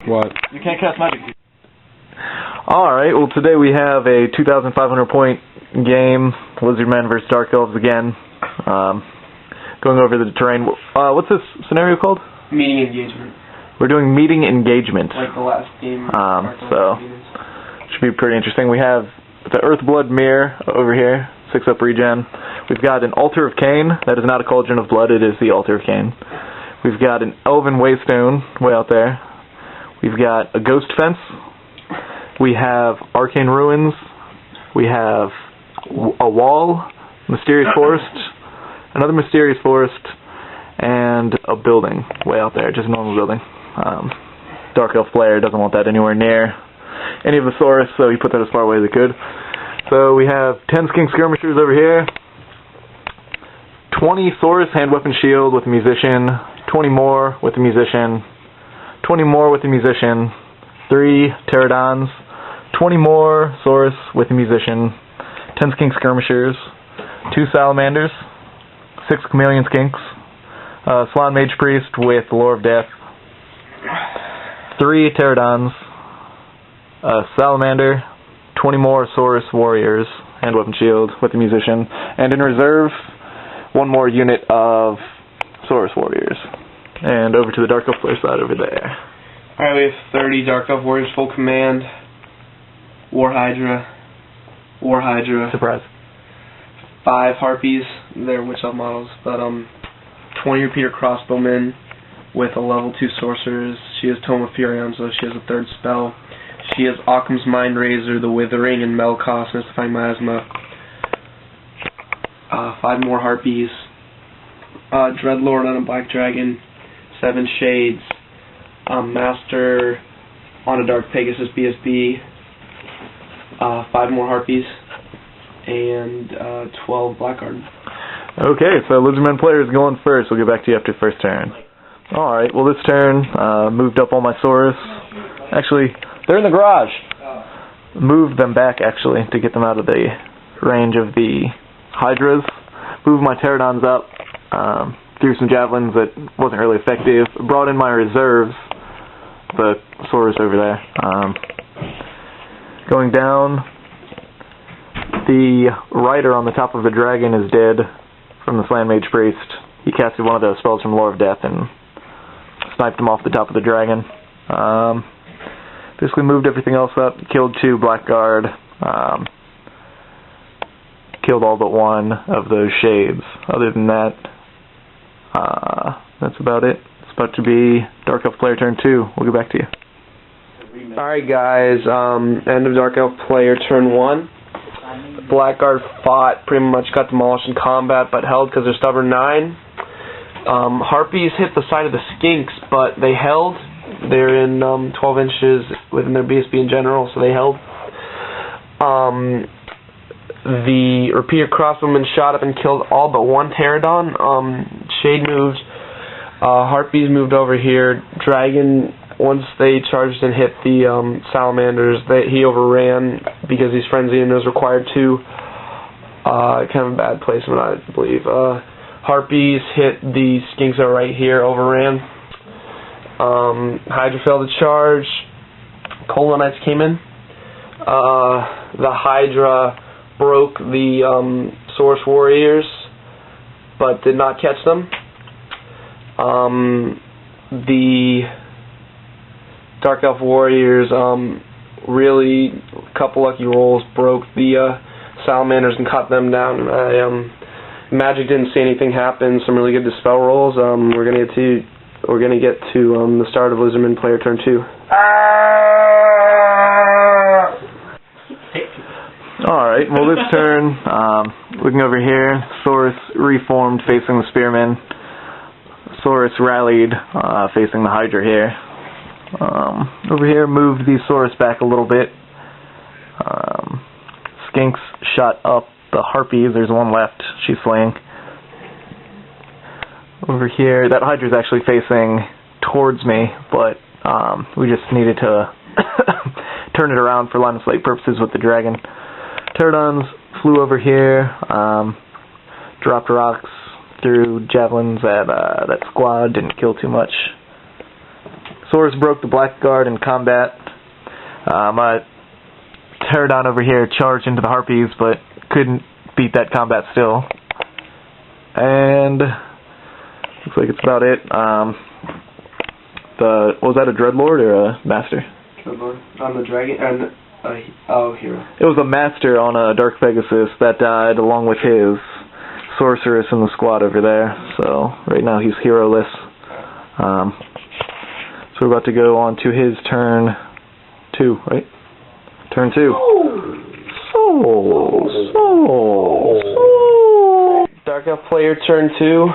What? You can't cast magic. Alright, well today we have a 2,500 point game, Lizardmen versus Dark Elves again. Going over the terrain. What's this scenario called? Meeting engagement. We're doing meeting engagement. Like the last game. So, should be pretty interesting. We have the Earthblood Mirror over here, 6-up regen. We've got an Altar of Cain. That is not a Cauldron of Blood, it is the Altar of Cain. We've got an Elven Waystone way out there. We've got a Ghost Fence. We have Arcane Ruins. We have a wall, Mysterious Forest, another Mysterious Forest, and a building way out there, just a normal building. Dark Elf player doesn't want that anywhere near any of the Saurus, so he put that as far away as he could. So we have 10 Skink Skirmishers over here, 20 Saurus Hand Weapon Shield with a Musician, 20 more with a Musician, 20 more with a Musician, 3 Pterodons, 20 more Saurus with a Musician, 10 Skink Skirmishers, 2 Salamanders, 6 Chameleon Skinks, Slann Mage Priest with Lore of Death, 3 Pterodons, Salamander, 20 more Saurus Warriors, Hand Weapon Shield with a Musician, and in reserve, 1 more unit of Saurus Warriors. And over to the Dark Elf player side over there. Alright, we have 30 Dark Elf Warriors full command. War Hydra. Surprise. 5 Harpies, they're Witch Elf models, but 20 Repeater Crossbowmen with a level 2 Sorcerers. She has Tome of Furion, so she has a 3rd spell. She has Occam's Mind Razor, the Withering, and Melkos, Mystifying Miasma. 5 more Harpies. Dreadlord on a Black Dragon. 7 Shades. Master on a Dark Pegasus BSB. 5 more Harpies. And 12 Blackguard. Okay, so Lizardmen player is going first. We'll get back to you after the first turn. Alright, well this turn, moved up all my Saurus. Actually, they're in the garage. Moved them back, actually, to get them out of the range of the Hydras. Moved my Pterodons up. Threw some Javelins that wasn't really effective. Brought in my reserves. The Saurus over there. Going down, the rider on the top of the dragon is dead from the Slann Mage Priest. He casted one of those spells from Lore of Death and sniped him off the top of the dragon. Basically moved everything else up, killed 2 Blackguard, killed all but 1 of those Shades. Other than that, that's about it. It's about to be Dark Elf player turn 2. We'll get back to you. Alright guys, end of Dark Elf player turn 1. Blackguard fought, pretty much got demolished in combat, but held because they're stubborn 9. Harpies hit the side of the Skinks, but they held. They're in 12 inches within their BSB in general, so they held. The Repeater Crossbowman shot up and killed all but 1 Pterodon. Shade moved. Harpies moved over here. Dragon, once they charged and hit the Salamanders, he overran because he's frenzied and was required to. Kind of a bad placement, I believe. Harpies hit the Skinks that are right here, overran. Hydra failed to charge. Colonites came in. The Hydra broke the Saurus Warriors, but did not catch them. The Dark Elf Warriors, really, a couple lucky rolls, broke the Salamanders and cut them down. Magic didn't see anything happen. Some really good dispel rolls. We're gonna get to the start of Lizardman player turn 2. Alright, well this turn, looking over here, Saurus reformed facing the Spearmen. Saurus rallied facing the Hydra here. Over here, moved the Saurus back a little bit. Skinks shot up the Harpies. There's 1 left. She's fleeing. Over here, that Hydra's actually facing towards me, but we just needed to turn it around for line of sight purposes with the dragon. Pterodons flew over here, dropped rocks, threw javelins at that squad, didn't kill too much. Saurus broke the Blackguard in combat. My Pterodon over here charged into the Harpies, but couldn't beat that combat still. And looks like it's about it. Was that a Dreadlord or a Master? Dreadlord. On the dragon, hero. It was a Master on a Dark Pegasus that died along with his Sorceress in the squad over there. So right now he's hero-less. So we're about to go on to his turn 2, right? Turn 2. Dark Elf player turn 2.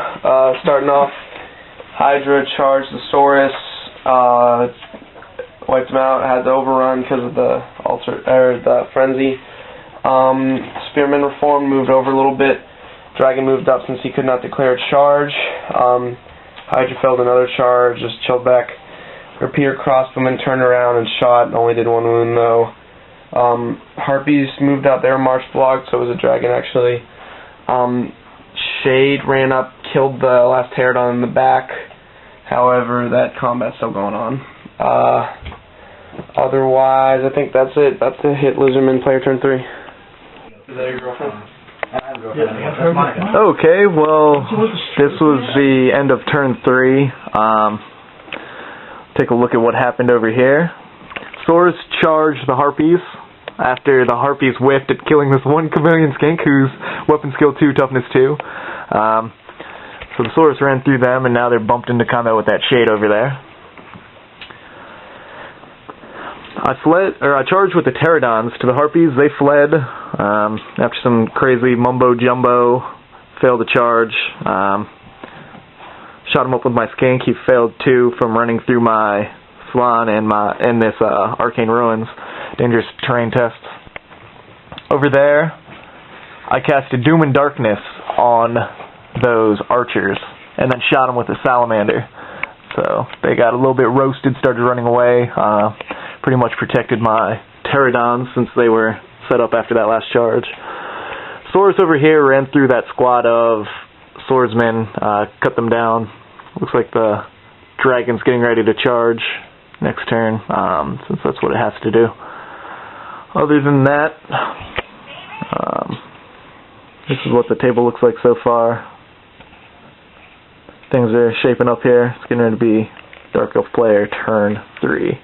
Starting off, Hydra charged the Saurus. Wiped him out. Had to overrun because of the the frenzy. Spearman reformed, moved over a little bit. Dragon moved up since he could not declare a charge. Hydra failed another charge, just chilled back. Repeater crossbowman turned around and shot. Only did 1 wound though. Harpies moved out there, march blocked, so it was a dragon actually. Shade ran up, killed the last Pterodon in the back. However, that combat's still going on. Otherwise, I think that's it. That's the hit Lizardmen player turn 3. Is that your girlfriend? Okay, well, this was the end of turn 3. Take a look at what happened over here. Saurus charged the Harpies after the Harpies whiffed at killing this one chameleon skink who's weapon skill 2, toughness 2. So the Saurus ran through them, and now they're bumped into combat with that Shade over there. I charged with the Pterodons to the Harpies. They fled after some crazy mumbo-jumbo. Failed to charge. Shot him up with my skink. He failed too from running through my Slann and this Arcane Ruins dangerous terrain test. Over there, I casted Doom and Darkness on those archers and then shot them with a salamander. So they got a little bit roasted, started running away. Pretty much protected my Pterodons since they were set up after that last charge. Saurus over here ran through that squad of swordsmen, cut them down. Looks like the dragon's getting ready to charge next turn, since that's what it has to do. Other than that, this is what the table looks like so far. Things are shaping up here. It's getting ready to be Dark Elf player turn 3.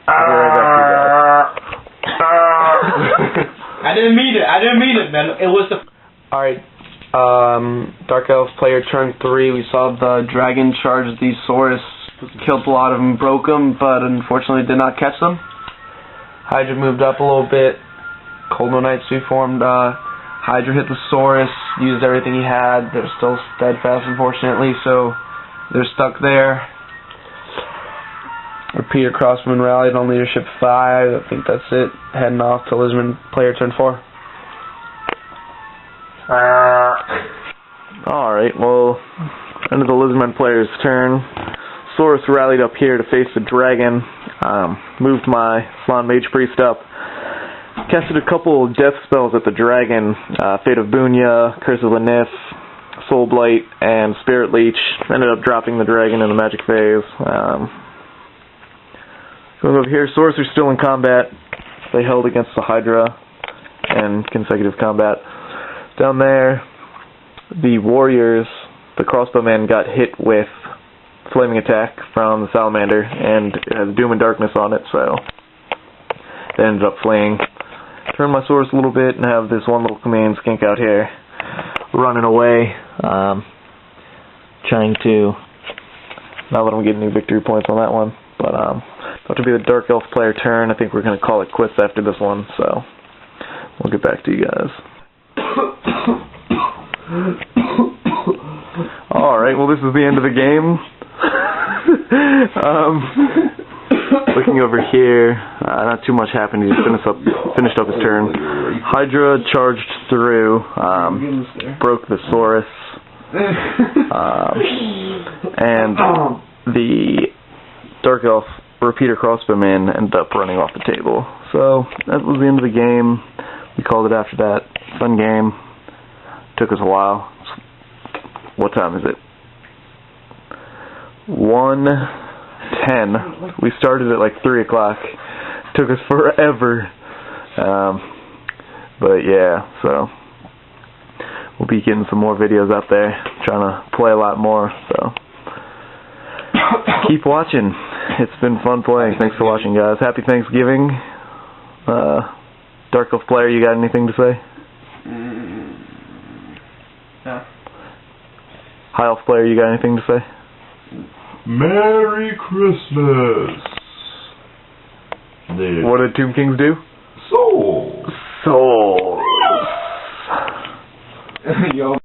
I didn't mean it, man. It was the... Alright, Dark Elves player turn 3. We saw the dragon charge the Saurus, killed a lot of them, broke them, but unfortunately did not catch them. Hydra moved up a little bit. Cold No Knights reformed. Hydra hit the Saurus, used everything he had. They're still steadfast, unfortunately, so they're stuck there. Repeater Crossman rallied on leadership 5. I think that's it. Heading off to Lizardmen player turn 4. Alright, well, end of the Lizardmen player's turn. Saurus rallied up here to face the dragon. Moved my Slann Mage Priest up. Casted a couple death spells at the dragon. Fate of Bunya, Curse of the Nif, Soul Blight, and Spirit Leech. Ended up dropping the dragon in the magic phase. Going over here, Saurus are still in combat. They held against the Hydra in consecutive combat. Down there, the warriors, the crossbowmen got hit with flaming attack from the salamander, and it has Doom and Darkness on it, so they ended up fleeing. Turn my Saurus a little bit and have this one little chameleon skink out here running away, trying to not let him get any victory points on that one. But about to be the Dark Elf player turn. I think we're going to call it quits after this one, so we'll get back to you guys. Alright, well this is the end of the game. Looking over here, not too much happened. He just finished up his turn. Hydra charged through, broke the Saurus, and the Dark Elf Repeater Crossbowman ended up running off the table. So that was the end of the game. We called it after that. Fun game. Took us a while. What time is it? 1 10. We started at like 3 o'clock. Took us forever. But yeah, so we'll be getting some more videos up there. Trying to play a lot more, so keep watching. It's been fun playing. Thanks for watching, guys. Happy Thanksgiving. Dark Elf player, you got anything to say? No. High Elf player, you got anything to say? Merry Christmas. There. What did Tomb Kings do? Souls. Souls. Yo.